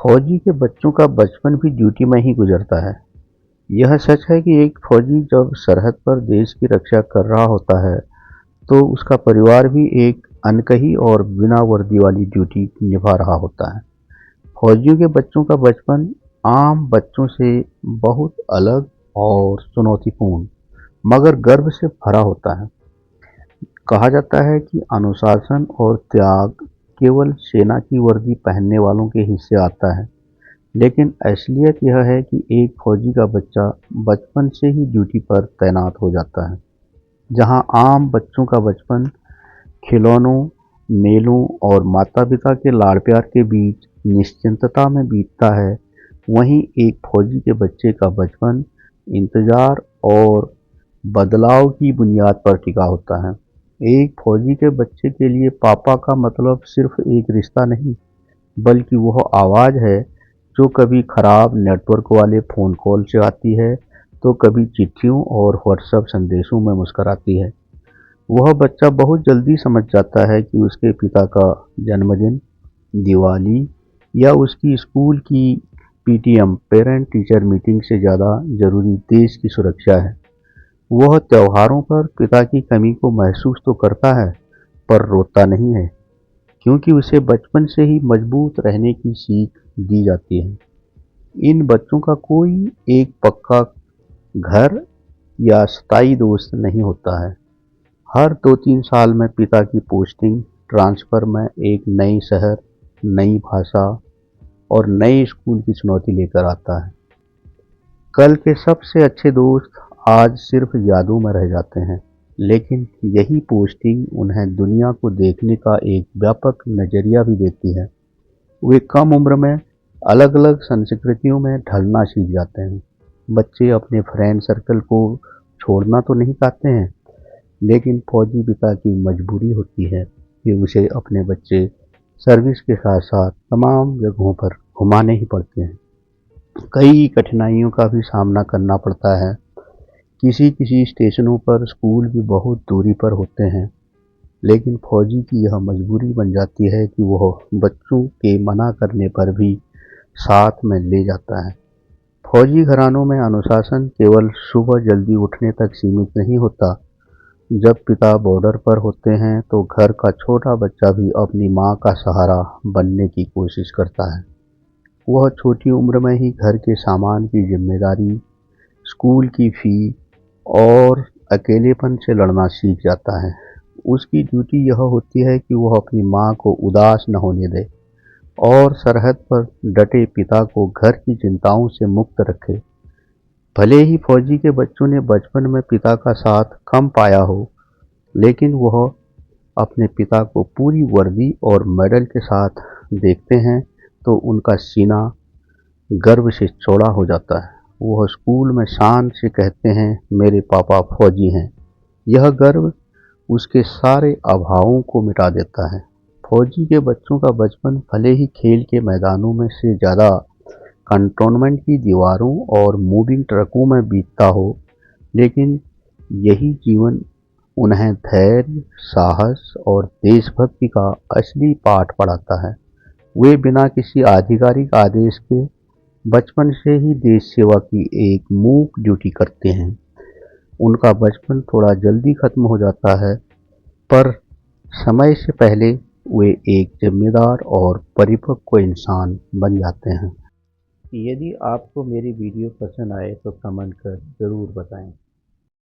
फौजी के बच्चों का बचपन भी ड्यूटी में ही गुजरता है। यह सच है कि एक फौजी जब सरहद पर देश की रक्षा कर रहा होता है, तो उसका परिवार भी एक अनकही और बिना वर्दी वाली ड्यूटी निभा रहा होता है। फौजियों के बच्चों का बचपन आम बच्चों से बहुत अलग और चुनौतीपूर्ण मगर गर्व से भरा होता है। कहा जाता है कि अनुशासन और त्याग केवल सेना की वर्दी पहनने वालों के हिस्से आता है, लेकिन असलियत यह है कि एक फौजी का बच्चा बचपन से ही ड्यूटी पर तैनात हो जाता है। जहां आम बच्चों का बचपन खिलौनों, मेलों और माता-पिता के लाड़-प्यार के बीच निश्चिंतता में बीतता है, वहीं एक फौजी के बच्चे का बचपन इंतजार और बदलाव की बुनियाद पर टिका होता है। एक फौजी के बच्चे के लिए पापा का मतलब सिर्फ एक रिश्ता नहीं, बल्कि वह आवाज़ है जो कभी खराब नेटवर्क वाले फ़ोन कॉल से आती है, तो कभी चिट्ठियों और व्हाट्सएप संदेशों में मुस्कुराती है। वह बच्चा बहुत जल्दी समझ जाता है कि उसके पिता का जन्मदिन, दिवाली या उसकी स्कूल की पीटीएम पेरेंट टीचर मीटिंग से ज़्यादा ज़रूरी देश की सुरक्षा है। वह त्योहारों पर पिता की कमी को महसूस तो करता है, पर रोता नहीं है, क्योंकि उसे बचपन से ही मजबूत रहने की सीख दी जाती है। इन बच्चों का कोई एक पक्का घर या स्थायी दोस्त नहीं होता है। हर 2-3 साल में पिता की पोस्टिंग, ट्रांसफ़र में एक नई शहर, नई भाषा और नए स्कूल की चुनौती लेकर आता है। कल के सबसे अच्छे दोस्त आज सिर्फ यादों में रह जाते हैं, लेकिन यही पोस्टिंग उन्हें दुनिया को देखने का एक व्यापक नज़रिया भी देती है। वे कम उम्र में अलग-अलग संस्कृतियों में ढलना सीख जाते हैं। बच्चे अपने फ्रेंड सर्कल को छोड़ना तो नहीं चाहते हैं, लेकिन फौजी पिता की मजबूरी होती है कि उसे अपने बच्चे सर्विस के साथ-साथ तमाम जगहों पर घुमाने ही पड़ते हैं। कई कठिनाइयों का भी सामना करना पड़ता है। किसी-किसी स्टेशनों पर स्कूल भी बहुत दूरी पर होते हैं, लेकिन फौजी की यह मजबूरी बन जाती है कि वह बच्चों के मना करने पर भी साथ में ले जाता है। फौजी घरानों में अनुशासन केवल सुबह जल्दी उठने तक सीमित नहीं होता। जब पिता बॉर्डर पर होते हैं, तो घर का छोटा बच्चा भी अपनी माँ का सहारा बनने की कोशिश करता है। वह छोटी उम्र में ही घर के सामान की जिम्मेदारी, स्कूल की फी और अकेलेपन से लड़ना सीख जाता है। उसकी ड्यूटी यह होती है कि वह अपनी माँ को उदास न होने दे और सरहद पर डटे पिता को घर की चिंताओं से मुक्त रखे। भले ही फौजी के बच्चों ने बचपन में पिता का साथ कम पाया हो, लेकिन वह अपने पिता को पूरी वर्दी और मेडल के साथ देखते हैं, तो उनका सीना गर्व से चौड़ा हो जाता है। वह स्कूल में शान से कहते हैं, मेरे पापा फौजी हैं। यह गर्व उसके सारे अभावों को मिटा देता है। फौजी के बच्चों का बचपन भले ही खेल के मैदानों में से ज़्यादा कंटोनमेंट की दीवारों और मूविंग ट्रकों में बीतता हो, लेकिन यही जीवन उन्हें धैर्य, साहस और देशभक्ति का असली पाठ पढ़ाता है। वे बिना किसी आधिकारिक आदेश के बचपन से ही देश सेवा की एक मूक ड्यूटी करते हैं। उनका बचपन थोड़ा जल्दी खत्म हो जाता है, पर समय से पहले वे एक जिम्मेदार और परिपक्व इंसान बन जाते हैं। यदि आपको मेरी वीडियो पसंद आए तो कमेंट कर ज़रूर बताएं।